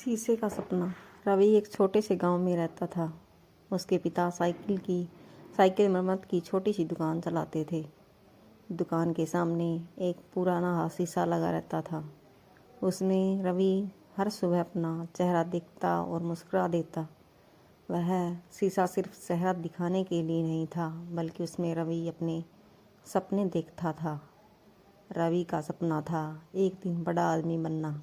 शीशे का सपना। रवि एक छोटे से गांव में रहता था। उसके पिता साइकिल मरम्मत की छोटी सी दुकान चलाते थे। दुकान के सामने एक पुराना शीशा लगा रहता था। उसमें रवि हर सुबह अपना चेहरा देखता और मुस्कुरा देता। वह शीशा सिर्फ चेहरा दिखाने के लिए नहीं था, बल्कि उसमें रवि अपने सपने देखता था। रवि का सपना था एक दिन बड़ा आदमी बनना,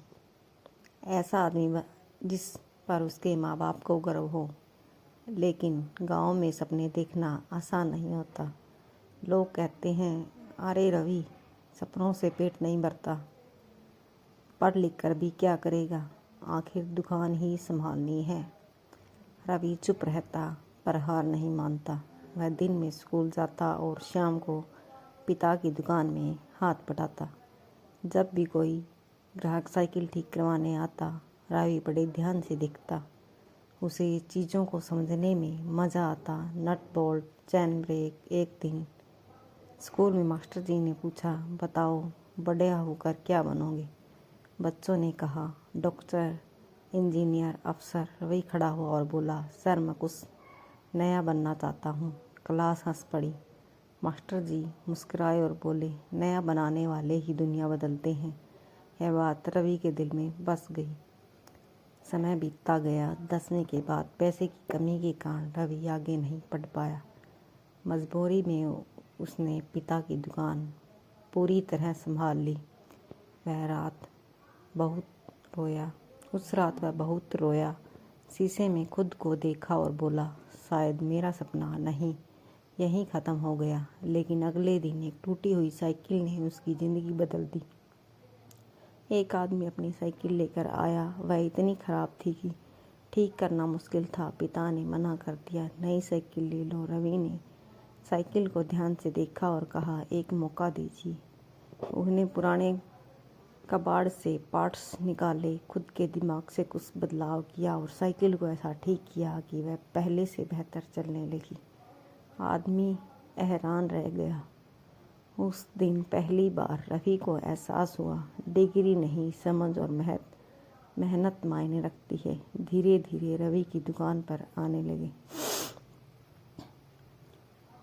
ऐसा आदमी जिस पर उसके माँ बाप को गर्व हो। लेकिन गांव में सपने देखना आसान नहीं होता। लोग कहते हैं, अरे रवि, सपनों से पेट नहीं भरता, पढ़ लिख कर भी क्या करेगा, आखिर दुकान ही संभालनी है। रवि चुप रहता पर हार नहीं मानता। वह दिन में स्कूल जाता और शाम को पिता की दुकान में हाथ बटाता। जब भी कोई ग्राहक साइकिल ठीक करवाने आता, रवि बड़े ध्यान से देखता। उसे चीज़ों को समझने में मज़ा आता। नट बोल्ट, चैन ब्रेक। एक दिन स्कूल में मास्टर जी ने पूछा, बताओ बड़े होकर क्या बनोगे? बच्चों ने कहा, डॉक्टर, इंजीनियर, अफसर। रवि खड़ा हुआ और बोला, सर मैं कुछ नया बनना चाहता हूँ। क्लास हंस पड़ी। मास्टर जी मुस्कुराए और बोले, नया बनाने वाले ही दुनिया बदलते हैं। यह बात रवि के दिल में बस गई। समय बीतता गया। 10वीं के बाद पैसे की कमी के कारण रवि आगे नहीं पढ़ पाया। मजबूरी में उसने पिता की दुकान पूरी तरह संभाल ली। उस रात वह बहुत रोया। शीशे में खुद को देखा और बोला, शायद मेरा सपना नहीं यहीं ख़त्म हो गया। लेकिन अगले दिन एक टूटी हुई साइकिल ने उसकी ज़िंदगी बदल दी। एक आदमी अपनी साइकिल लेकर आया। वह इतनी ख़राब थी कि ठीक करना मुश्किल था। पिता ने मना कर दिया, नई साइकिल ले लो। रवि ने साइकिल को ध्यान से देखा और कहा, एक मौका दीजिए। उसने पुराने कबाड़ से पार्ट्स निकाले, खुद के दिमाग से कुछ बदलाव किया और साइकिल को ऐसा ठीक किया कि वह पहले से बेहतर चलने लगी। आदमी हैरान रह गया। उस दिन पहली बार रवि को एहसास हुआ, डिग्री नहीं, समझ और मेहनत मायने रखती है। धीरे धीरे रवि की दुकान पर आने लगे।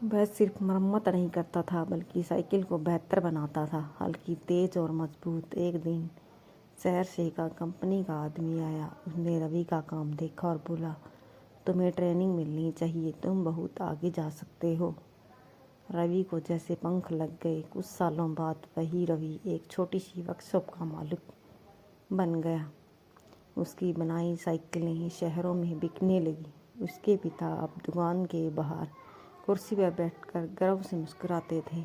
वह सिर्फ मरम्मत नहीं करता था, बल्कि साइकिल को बेहतर बनाता था, हल्की, तेज और मजबूत। एक दिन शहर से एक कंपनी का आदमी आया। उसने रवि का काम देखा और बोला, तुम्हें ट्रेनिंग मिलनी चाहिए, तुम बहुत आगे जा सकते हो। रवि को जैसे पंख लग गए। कुछ सालों बाद वही रवि एक छोटी सी वर्कशॉप का मालिक बन गया। उसकी बनाई साइकिलें शहरों में बिकने लगी। उसके पिता अब दुकान के बाहर कुर्सी पर बैठकर गर्व से मुस्कुराते थे।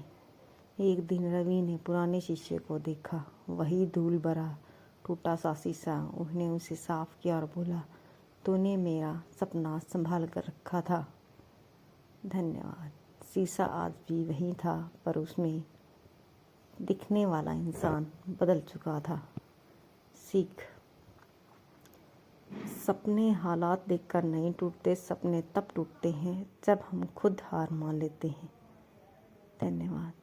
एक दिन रवि ने पुराने शीशे को देखा। वही धूल भरा टूटा सा शीशा। उसने उसे साफ किया और बोला, तूने मेरा सपना संभाल कर रखा था, धन्यवाद। शीशा आज भी वही था, पर उसमें दिखने वाला इंसान बदल चुका था। सीख, सपने हालात देखकर नहीं टूटते, सपने तब टूटते हैं जब हम खुद हार मान लेते हैं। धन्यवाद।